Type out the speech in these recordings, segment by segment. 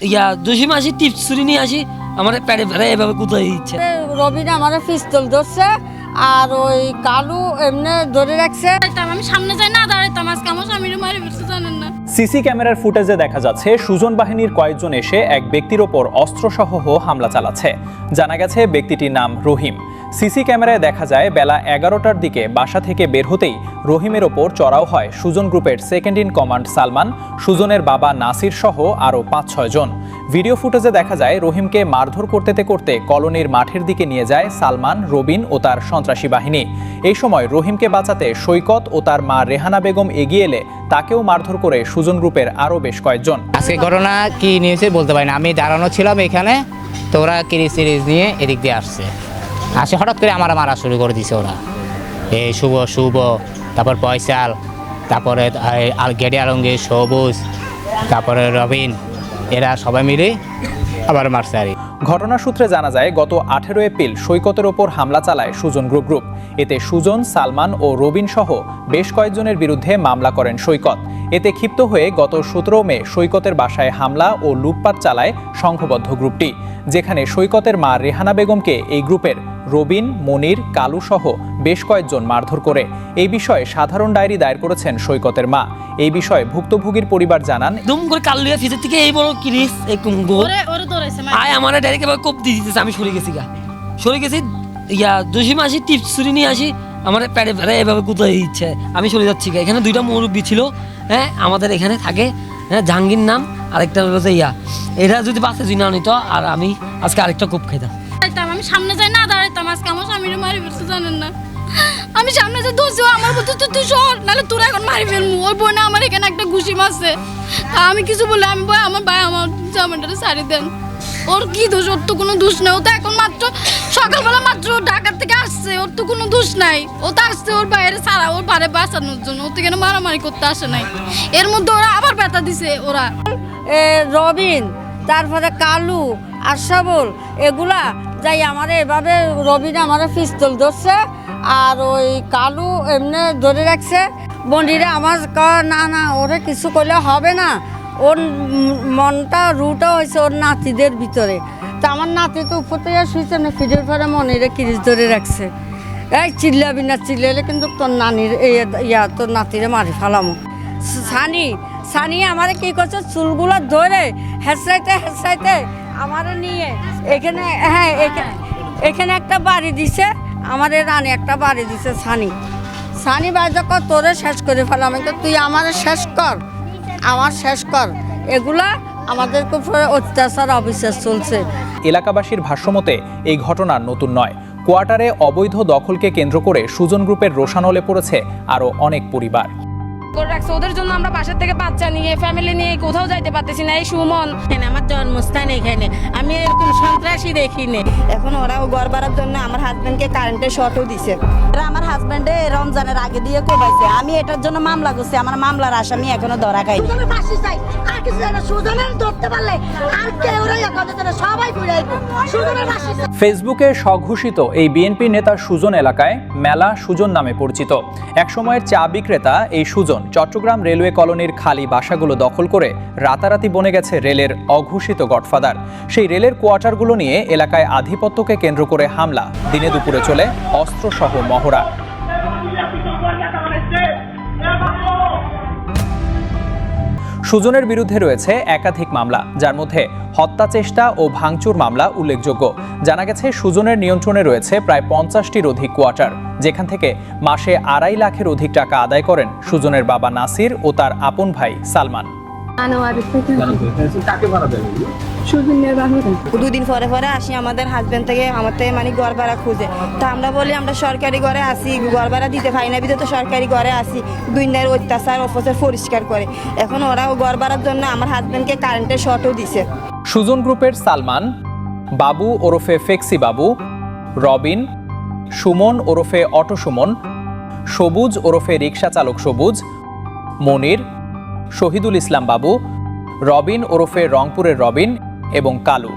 জসিম আসি টিপস ছুরি নিয়ে আসি আমার প্যাডে ফেলে এভাবে কোথায় দিচ্ছে। রবিন আমার পিস্তল ধরছে আর ওই কালু এমনি ধরে রাখছে। আমি সামনে যাই না দাঁড়াইতাম, আজকে আমার স্বামীর মারি ফেলছে জানেন না। সিসি ক্যামেরার ফুটেজে দেখা যাচ্ছে সুজন বাহিনীর কয়েকজন এসে এক ব্যক্তির ওপর অস্ত্রসহ হামলা চালাচ্ছে। জানা গেছে ব্যক্তিটির নাম রহিম। সিসি ক্যামেরায় দেখা যায় বেলা 11টার দিকে বাসা থেকে বের হতেই রহিমের ওপর চড়াও হয় সুজন গ্রুপের সেকেন্ড ইন কমান্ড সালমান, সুজনের বাবা নাসির সহ আরও 5-6 জন। ভিডিও ফুটেজে দেখা যায় রহিমকে মারধর করতে করতে কলোনির মাঠের দিকে নিয়ে যায় সালমান, রবিন ও তার সন্ত্রাসী বাহিনী। এই সময় রহিমকে বাঁচাতে সৈকত ও তার মা রেহানা বেগম এগিয়ে এলে তাকেও মারধর করে সুজন গ্রুপের আরও বেশ কয়েকজন। আজকে ঘটনা কি নিয়েছে বলতে পারি না, আমি দাঁড়ানো ছিলাম এখানে, তো ওরা কিরিজ সিরিজ নিয়ে এদিক দিয়ে আসছে, হঠাৎ করে আমার মারা শুরু করে দিছে ওরা। এই শুভ তারপর পয়সাল, তারপরে গেডি আলমগীর, সবুজ, তারপরে রবিন, এরা সবাই মিলে আবার মারছে আর। ঘটনা সূত্রে জানা যায় গত 18 এপ্রিল সৈকতের ওপর হামলা চালায় সুজন গ্রুপ। এতে সুজন, সালমান ও রবিন সহ বেশ কয়েকজনের বিরুদ্ধে মামলা করেন সৈকত। এতে ক্ষিপ্ত হয়ে গত 17 মে সৈকতের বাসায় হামলা ও লুটপাট চালায় সংঘবদ্ধ গ্রুপটি, যেখানে সৈকতের মা রেহানা বেগমকে এই গ্রুপের রবিন, মনির, কালু সহ বেশ কয়েকজন মারধর করে। এই বিষয়ে সাধারণ ডায়েরি দায়ের করেছেন সৈকতের মা। এই বিষয়ে ভুক্তভোগীর পরিবার জানান, দুম করে কালুয়া ফিজের থেকে এই বড় কিরিস আয় আমার ডাইরেক্ট এবার কোপ দিয়ে দিতেছে। আমি সরে গেছি জসিম আসি টিপস ছুরি নিয়ে আসি আমার প্যাডে ফেলে এভাবে কোথায় দিচ্ছে। আমি চলে যাচ্ছি। এখানে 2টা মুরব্বী ছিল, হ্যাঁ আমাদের এখানে থাকে, হ্যাঁ জাহাঙ্গীর নাম, আরেকটা হচ্ছে এরা যদি বাসে জুই না নিত আর আমি আজকে আরেকটা কোপ খাইতাম। আমি সামনে যাই না দাঁড়াইতাম, আজকে আমার স্বামীর মারি ফেলছে জানেন না। আমি সামনে যে দোষী আমার বলতে তুই সর, নাহলে তোরা এখন মারি ফেলবো। ওর বোনে আমার এখানে একটা ঘুষি মারছে, তা আমি কিছু বলে আমি বই আমার ভাই আমার জামাইটারে ছাড়ি দেন। ওর কি দোষ? ওর তো কোনো দোষ নাই। ও তো এখন মাত্র সকালবেলা মাত্র ঢাকা থেকে আসছে, ওর তো কোনো দোষ নাই। ও তো আসছে ওর বাইরে ছাড়া, ওর বাইরে বাঁচানোর জন্য। ও তো এখানে মারামারি করতে আসে নাই। এর মধ্যে ওরা আবার ব্যথা দিছে। ওরা রবিন, তারপরে কালু, আশরাফুল, এগুলা যাই আমার এভাবে রবিন আমার পিস্তল ধরছে আর ওই কালু এমনি ধরে রাখছে। বন্ডিরা আমার না ওরে কিছু করলে হবে না, ওর মনটা রুটা হয়েছে ওর নাতিদের ভিতরে। তা আমার নাতি তো উপর থেকে শুয়েছে না, ফিডের পরে মনিরে কিরিচ ধরে রাখছে। এই চিল্লাবি না, চিল্লালে কিন্তু তোর নানির তোর নাতিরে মারি ফেলামো। সানি আমারে কি করছে, চুলগুলো ধরে হেঁচড়াইতে আমারে নিয়ে এখানে, হ্যাঁ এখানে একটা বাড়ি দিছে, আমারে রানী একটা বাড়ি দিছে। সানি বাড়ি কর তোরে শেষ করে ফেলাম। তুই আমারে শেষ কর। এগুলা আমাদেরকে উপরে অত্যাচার অবিশ্বাস চলছে। এলাকাবাসীর ভাষ্যমতে এই ঘটনা নতুন নয়। কোয়ার্টারে অবৈধ দখলকে কেন্দ্র করে সুজন গ্রুপের রোষানলে পড়েছে আরও অনেক পরিবার। রাখছে ওদের জন্য আমরা বাসার থেকে বাচ্চা নিয়ে ফ্যামিলি নিয়ে কোথাও যাইতে পারতেছি না। এই সুমন আমার জন্মস্থান এখানে, আমি এরকম সন্ত্রাসী দেখিনি। এখন ওরা ঘর বাড়ার জন্য আমার হাজবেন্ডকে কারেন্টের শর্টও দিছে। এরা আমার হাজবেন্ডে রমজানের আগে দিয়ে কোবাইছে। আমি এটার জন্য মামলা করছি, আমার মামলার আসামি এখনো ধরা খাইনি। ফেসবুকে স্বঘোষিত এই বিএনপি নেতা সুজন এলাকায় মেলা সুজন নামে পরিচিত। একসময়ের চা বিক্রেতা এই সুজন চট্টগ্রাম রেলওয়ে কলোনির খালি বাসাগুলো দখল করে রাতারাতি বনে গেছে রেলের অঘোষিত গডফাদার। সেই রেলের কোয়ার্টারগুলো নিয়ে এলাকায় আধিপত্যকে কেন্দ্র করে হামলা, দিনে দুপুরে চলে অস্ত্রসহ মহড়া। সুজনের বিরুদ্ধে রয়েছে একাধিক মামলা, যার মধ্যে হত্যা চেষ্টা ও ভাঙচুর মামলা উল্লেখযোগ্য। জানা গেছে সুজনের নিয়ন্ত্রণে রয়েছে প্রায় 50টির অধিক কোয়ার্টার, যেখান থেকে মাসে 2.5 লাখের অধিক টাকা আদায় করেন সুজনের বাবা নাসির ও তার আপন ভাই সালমান। দুদিন পরে আসি আমাদের হাজবেন্ড থেকে মানে ঘর ভাড়া খুঁজে। তা আমরা বলি আমরা সরকারি ঘরে আসি, ঘর ভাড়া দিতে পারি না, বিধে তো সরকারি ঘরে আসি। দুনিয়ার অত্যাচার অপচার পরিষ্কার করে। এখন ওরা ঘর ভাড়ার জন্য আমার হাজবেন্ডকে কারেন্টের শর্টও দিছে। সুজন গ্রুপের সালমান, বাবু ওরফে ফেক্সি বাবু, রবিন, সুমন ওরফে অটো সুমন, সবুজ ওরফে রিকশা চালক সবুজ, মনির, শহীদুল ইসলাম বাবু, রবিন ওরফে রংপুরের রবিন এবং কালু।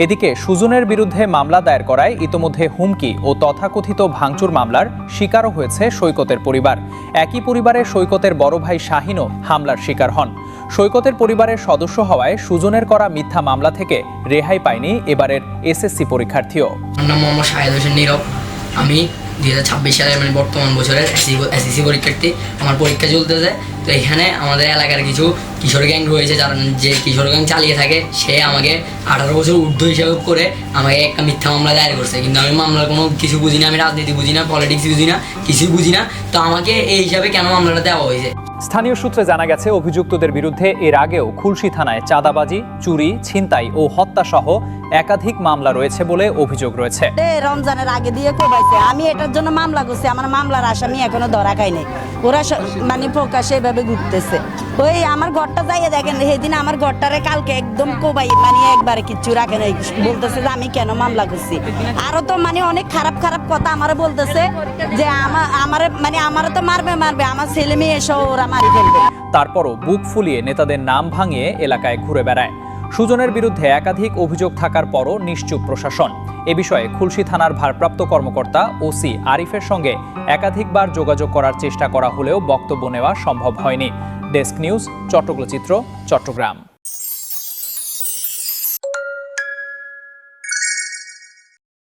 এদিকে সুজনের বিরুদ্ধে মামলা দায়ের করায় ইতোমধ্যে হুমকি ও তথাকথিত ভাঙচুর মামলার শিকারও হয়েছে সৈকতের পরিবার। একই পরিবারের সৈকতের বড় ভাই শাহিনও হামলার শিকার হন। সৈকতের পরিবারের সদস্য হওয়ায় সুজনের করা মিথ্যা মামলা থেকে রেহাই পায়নি এবারের এসএসসি পরীক্ষার্থীও। আমার নাম মোহাম্মদ শাহেদ হোসেন নীরব। আমি 2026 সালে মানে বর্তমান বছরের এসএসসি পরীক্ষার্থী। আমার পরীক্ষা চলতেছে, তো এখানে আমাদের এলাকার কিছু কিশোর গ্যাং রয়েছে, যারা যে কিশোর গ্যাং চালিয়ে থাকে, সে আমাকে 18 বছর ঊর্ধ্ব হিসাবে করে আমাকে একটা মিথ্যা মামলা দায়ের করছে। কিন্তু আমি মামলার কোনো কিছু বুঝি না, আমি রাজনীতি বুঝি না, পলিটিক্স বুঝি না, কিছুই বুঝি না, তো আমাকে এই হিসাবে কেন মামলাটা দেওয়া হয়েছে। স্থানীয় সূত্রে জানা গেছে অভিযুক্তদের বিরুদ্ধে এর আগেও খুলশী থানায় চাঁদাবাজি, চুরি, ছিনতাই ও হত্যা সহ একাধিক মামলা রয়েছে বলে অভিযোগ রয়েছে। রমজানের আগে দিয়ে কোবাইছে, আমি এটার জন্য মামলা করছি, আমার মামলার আসামি এখনো ধরা খায়নি। ওরা মানে প্রকাশ্যে এভাবে ঘুরতেছে। ওই আমার ঘরটা যাইয়ে দেখেন, সেদিন আমার ঘরটারে কালকে একদম কোবাই মানে একবারে কিচ্ছু রাখে নাই, বলতেছে যে আমি কেন মামলা করছি। আরো তো মানে অনেক খারাপ খারাপ কথা আমারে বলতেছে যে আমারে তো মারবে, আমার ছেলে মেয়ে এসে ওরা মারি ফেলবে। তারপরও বুক ফুলিয়ে নেতাদের নাম ভাঙিয়ে এলাকায় ঘুরে বেড়ায়। সুজনের বিরুদ্ধে একাধিক অভিযোগ থাকার পরও নিশ্চুপ প্রশাসন। এ বিষয়ে খুলশী থানার ভারপ্রাপ্ত কর্মকর্তা ওসি আরিফের সঙ্গে একাধিকবার যোগাযোগ করার চেষ্টা করা হলেও বক্তব্য নেওয়া সম্ভব হয়নি। ডেস্ক নিউজ, চট্টগ্রাম চিত্র, চট্টগ্রাম।